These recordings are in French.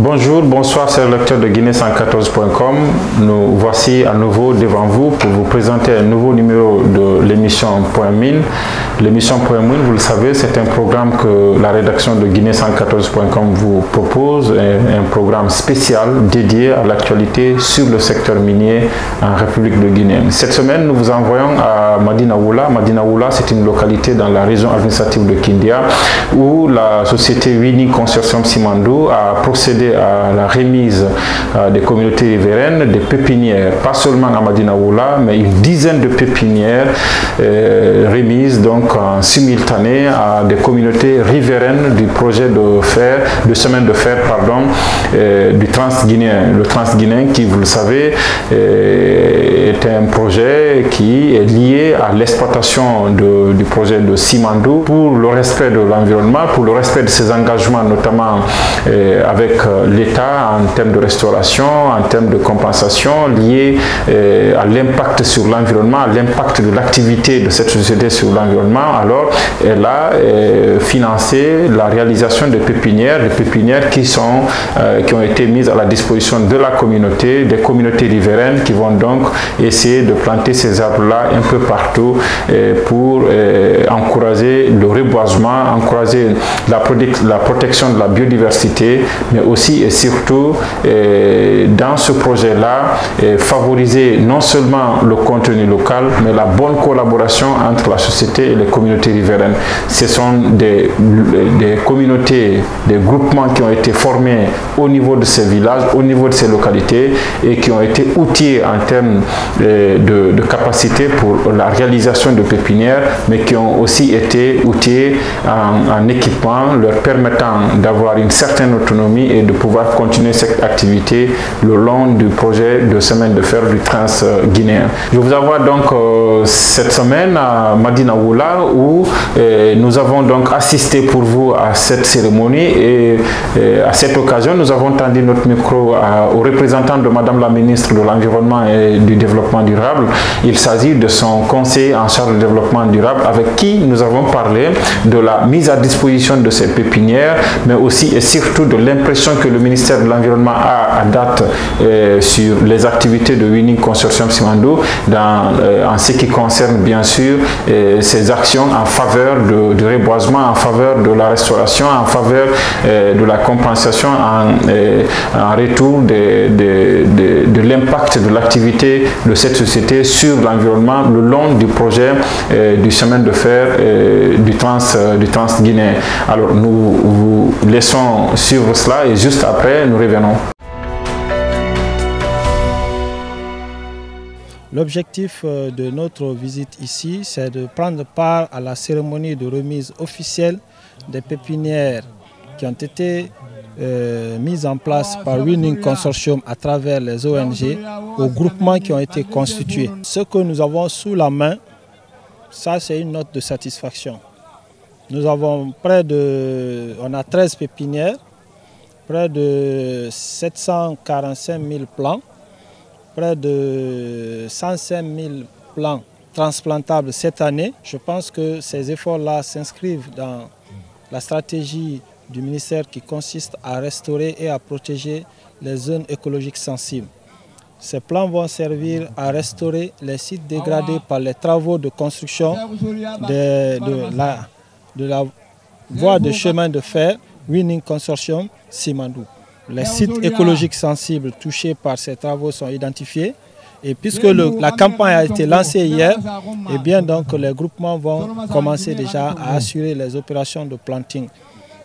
Bonjour, bonsoir, c'est le lecteur de Guinée114.com. Nous voici à nouveau devant vous pour vous présenter un nouveau numéro de l'émission Point Mine. L'émission Point Mine, vous le savez, c'est un programme que la rédaction de Guinée114.com vous propose, un programme spécial dédié à l'actualité sur le secteur minier en République de Guinée. Cette semaine, nous vous envoyons à Madinaoula. Madinaoula, c'est une localité dans la région administrative de Kindia où la société Winning Consortium Simandou a procédé à la remise des communautés riveraines, des pépinières, pas seulement à Madinaoula, mais une dizaine de pépinières remises donc en simultané à des communautés riveraines du projet de chemin de fer du Transguinéen. Le Transguinéen qui, vous le savez, est un projet qui est lié à l'exploitation du projet de Simandou pour le respect de l'environnement, pour le respect de ses engagements, notamment avec l'État en termes de restauration, en termes de compensation liés à l'impact sur l'environnement, à l'impact de l'activité de cette société sur l'environnement. Alors, elle a financé la réalisation de pépinières qui ont été mises à la disposition de la communauté, des communautés riveraines qui vont donc essayer de planter ces arbres-là un peu partout pour encourager le reboisement, encourager la protection de la biodiversité, mais aussi et surtout dans ce projet-là, favoriser non seulement le contenu local, mais la bonne collaboration entre la société et les communautés riveraines. Ce sont des communautés, des groupements qui ont été formés au niveau de ces villages, au niveau de ces localités et qui ont été outillés en termes de capacité pour la réalisation de pépinières, mais qui ont aussi été outillés en équipement leur permettant d'avoir une certaine autonomie et de pouvoir continuer cette activité le long du projet de chemin de fer du Transguinéen. Je vous envoie donc cette semaine à Madinaoula où nous avons donc assisté pour vous à cette cérémonie et à cette occasion nous avons tendu notre micro au représentant de Madame la ministre de l'Environnement et du Développement durable. Il s'agit de son conseiller en charge du développement durable avec qui nous avons parlé de la mise à disposition de ces pépinières, mais aussi et surtout de l'impression que le ministère de l'Environnement a à date sur les activités de Winning Consortium Simandou en ce qui concerne bien sûr ces actions en faveur du reboisement, en faveur de la restauration, en faveur de la compensation en retour de l'impact de l'activité de cette société sur l'environnement le long du projet du chemin de fer du Transguinéen. Alors nous vous laissons suivre cela et juste après nous revenons. L'objectif de notre visite ici, c'est de prendre part à la cérémonie de remise officielle des pépinières qui ont été mises en place par Winning Consortium à travers les ONG aux groupements qui ont été constitués. Ce que nous avons sous la main, ça c'est une note de satisfaction. Nous avons on a 13 pépinières, près de 745 000 plants, près de 105 000 plants transplantables cette année. Je pense que ces efforts-là s'inscrivent dans la stratégie du ministère qui consiste à restaurer et à protéger les zones écologiques sensibles. Ces plans vont servir à restaurer les sites dégradés par les travaux de construction de la voie de chemin de fer Winning Consortium Simandou. Les sites écologiques sensibles touchés par ces travaux sont identifiés. Et puisque la campagne a été lancée hier, eh bien donc les groupements vont commencer déjà à assurer les opérations de planting.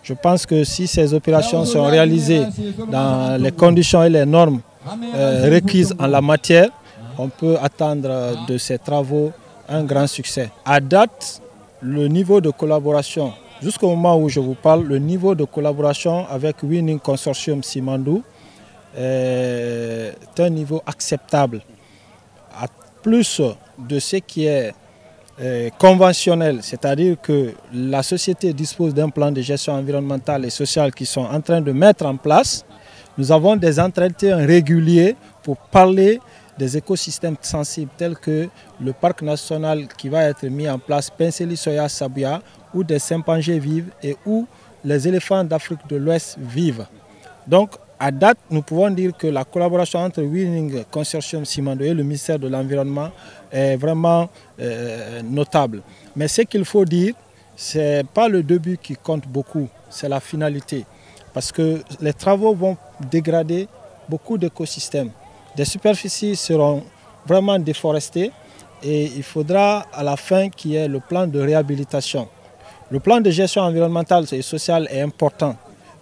Je pense que si ces opérations sont réalisées dans les conditions et les normes requises en la matière, on peut attendre de ces travaux un grand succès. À date, le niveau de collaboration, jusqu'au moment où je vous parle, le niveau de collaboration avec Winning Consortium Simandou est un niveau acceptable. À plus de ce qui est conventionnel, c'est-à-dire que la société dispose d'un plan de gestion environnementale et sociale qu'ils sont en train de mettre en place. Nous avons des entretiens réguliers pour parler des écosystèmes sensibles tels que le parc national qui va être mis en place, Pinseli Soya Sabuya, où des chimpanzés vivent et où les éléphants d'Afrique de l'Ouest vivent. Donc À date, nous pouvons dire que la collaboration entre Winning Consortium Simandou et le ministère de l'Environnement est vraiment notable. Mais ce qu'il faut dire, ce n'est pas le début qui compte beaucoup, c'est la finalité. Parce que les travaux vont dégrader beaucoup d'écosystèmes. Des superficies seront vraiment déforestées et il faudra à la fin qu'il y ait le plan de réhabilitation. Le plan de gestion environnementale et sociale est important.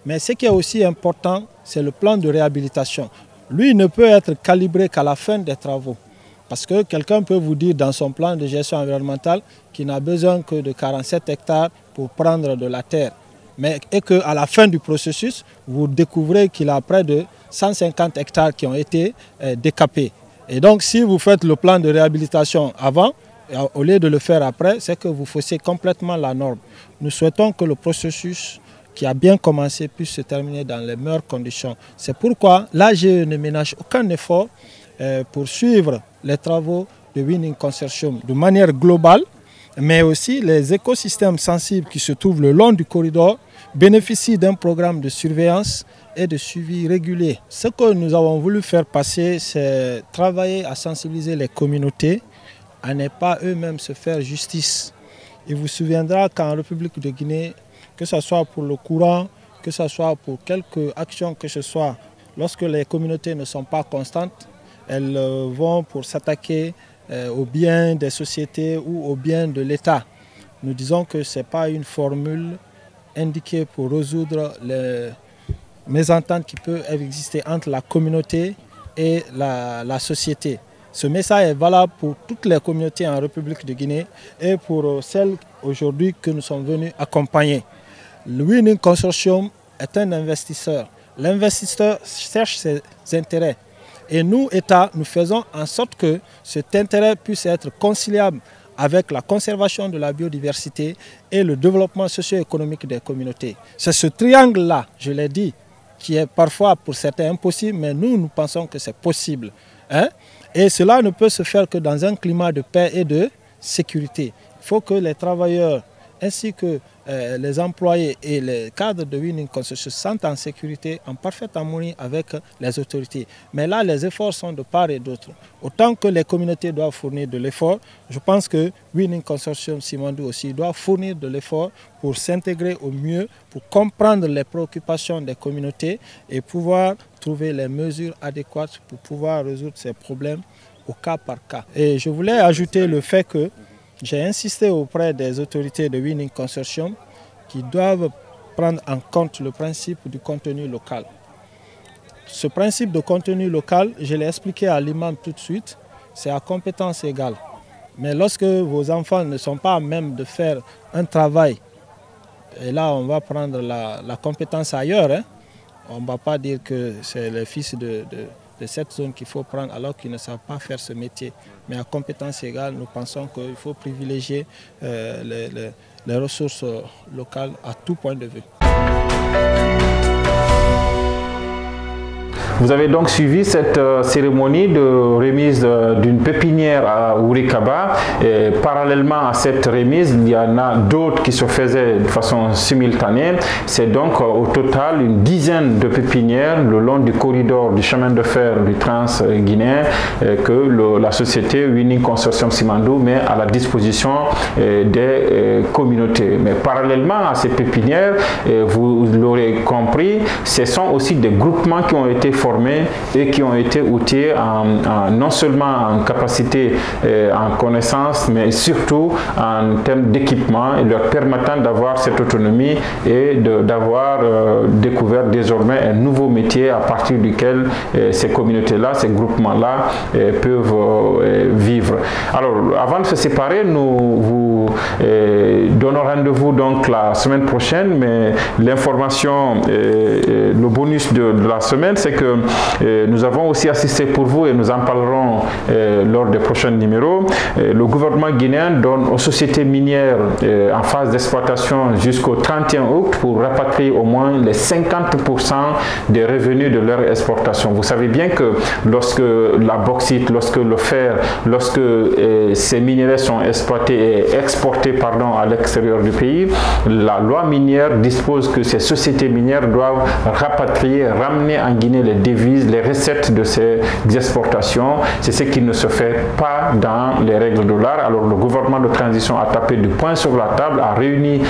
Mais ce qui est aussi important, c'est le plan de réhabilitation. Lui ne peut être calibré qu'à la fin des travaux. Parce que quelqu'un peut vous dire dans son plan de gestion environnementale qu'il n'a besoin que de 47 hectares pour prendre de la terre. Et qu'à la fin du processus, vous découvrez qu'il a près de 150 hectares qui ont été décapés. Et donc si vous faites le plan de réhabilitation avant, au lieu de le faire après, c'est que vous faussez complètement la norme. Nous souhaitons que le processus qui a bien commencé puisse se terminer dans les meilleures conditions. C'est pourquoi l'AGE ne ménage aucun effort pour suivre les travaux de Winning Consortium de manière globale, mais aussi les écosystèmes sensibles qui se trouvent le long du corridor bénéficient d'un programme de surveillance et de suivi régulier. Ce que nous avons voulu faire passer, c'est travailler à sensibiliser les communautés à ne pas eux-mêmes se faire justice. Il vous souviendra qu'en République de Guinée, que ce soit pour le courant, que ce soit pour quelque action que ce soit, lorsque les communautés ne sont pas constantes, elles vont pour s'attaquer aux biens des sociétés ou aux biens de l'État. Nous disons que ce n'est pas une formule indiquée pour résoudre les mésententes qui peuvent exister entre la communauté et la société. Ce message est valable pour toutes les communautés en République de Guinée et pour celles aujourd'hui que nous sommes venus accompagner. Le Winning Consortium est un investisseur. L'investisseur cherche ses intérêts. Et nous, État, nous faisons en sorte que cet intérêt puisse être conciliable avec la conservation de la biodiversité et le développement socio-économique des communautés. C'est ce triangle-là, je l'ai dit, qui est parfois pour certains impossible, mais nous pensons que c'est possible. Et cela ne peut se faire que dans un climat de paix et de sécurité. Il faut que les travailleurs ainsi que les employés et les cadres de Winning Consortium se sentent en sécurité, en parfaite harmonie avec les autorités. Mais là, les efforts sont de part et d'autre. Autant que les communautés doivent fournir de l'effort, je pense que Winning Consortium Simandou aussi doit fournir de l'effort pour s'intégrer au mieux, pour comprendre les préoccupations des communautés et pouvoir trouver les mesures adéquates pour pouvoir résoudre ces problèmes au cas par cas. Et je voulais ajouter le fait que j'ai insisté auprès des autorités de Winning Consortium qui doivent prendre en compte le principe du contenu local. Ce principe de contenu local, je l'ai expliqué à l'imam tout de suite, c'est à compétence égale. Mais lorsque vos enfants ne sont pas à même de faire un travail, et là on va prendre la compétence ailleurs, on ne va pas dire que c'est les fils de cette zone qu'il faut prendre alors qu'ils ne savent pas faire ce métier. Mais à compétence égale, nous pensons qu'il faut privilégier les ressources locales à tout point de vue. Vous avez donc suivi cette cérémonie de remise d'une pépinière à Ourikaba. Et parallèlement à cette remise, il y en a d'autres qui se faisaient de façon simultanée. C'est donc au total une dizaine de pépinières le long du corridor du chemin de fer du Trans-Guinéen que la société Winning Consortium Simandou met à la disposition des communautés. Mais parallèlement à ces pépinières, vous l'aurez compris, ce sont aussi des groupements qui ont été formés et qui ont été outillés non seulement en capacité, en connaissance, mais surtout en termes d'équipement, et leur permettant d'avoir cette autonomie et d'avoir découvert désormais un nouveau métier à partir duquel ces communautés-là, ces groupements-là peuvent vivre. Alors, avant de se séparer, nous vous donnons rendez-vous donc la semaine prochaine, mais l'information, le bonus de la semaine, c'est que nous avons aussi assisté pour vous et nous en parlerons lors des prochains numéros. Le gouvernement guinéen donne aux sociétés minières en phase d'exploitation jusqu'au 31 août pour rapatrier au moins les 50% des revenus de leur exportation. Vous savez bien que lorsque la bauxite, lorsque le fer, lorsque ces minerais sont exploités et exportés à l'extérieur du pays, la loi minière dispose que ces sociétés minières doivent rapatrier, ramener en Guinée les devises, les recettes de ces exportations. C'est ce qui ne se fait pas dans les règles de l'art. Alors le gouvernement de transition a tapé du poing sur la table, a réuni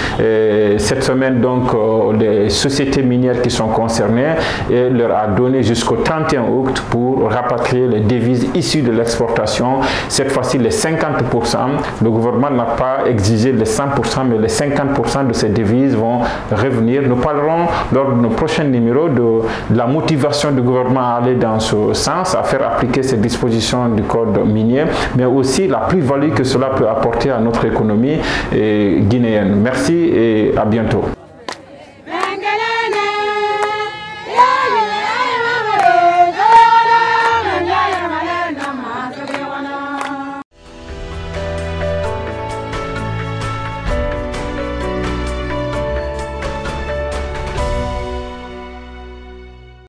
cette semaine donc les sociétés minières qui sont concernées et leur a donné jusqu'au 31 août pour rapatrier les devises issues de l'exportation. Cette fois-ci les 50%. Le gouvernement n'a pas exigé les 100%, mais les 50% de ces devises vont revenir. Nous parlerons lors de nos prochains numéros de la motivation du gouvernement à aller dans ce sens, à faire appliquer ces dispositions du code minier, mais aussi la plus-value que cela peut apporter à notre économie guinéenne. Merci et à bientôt.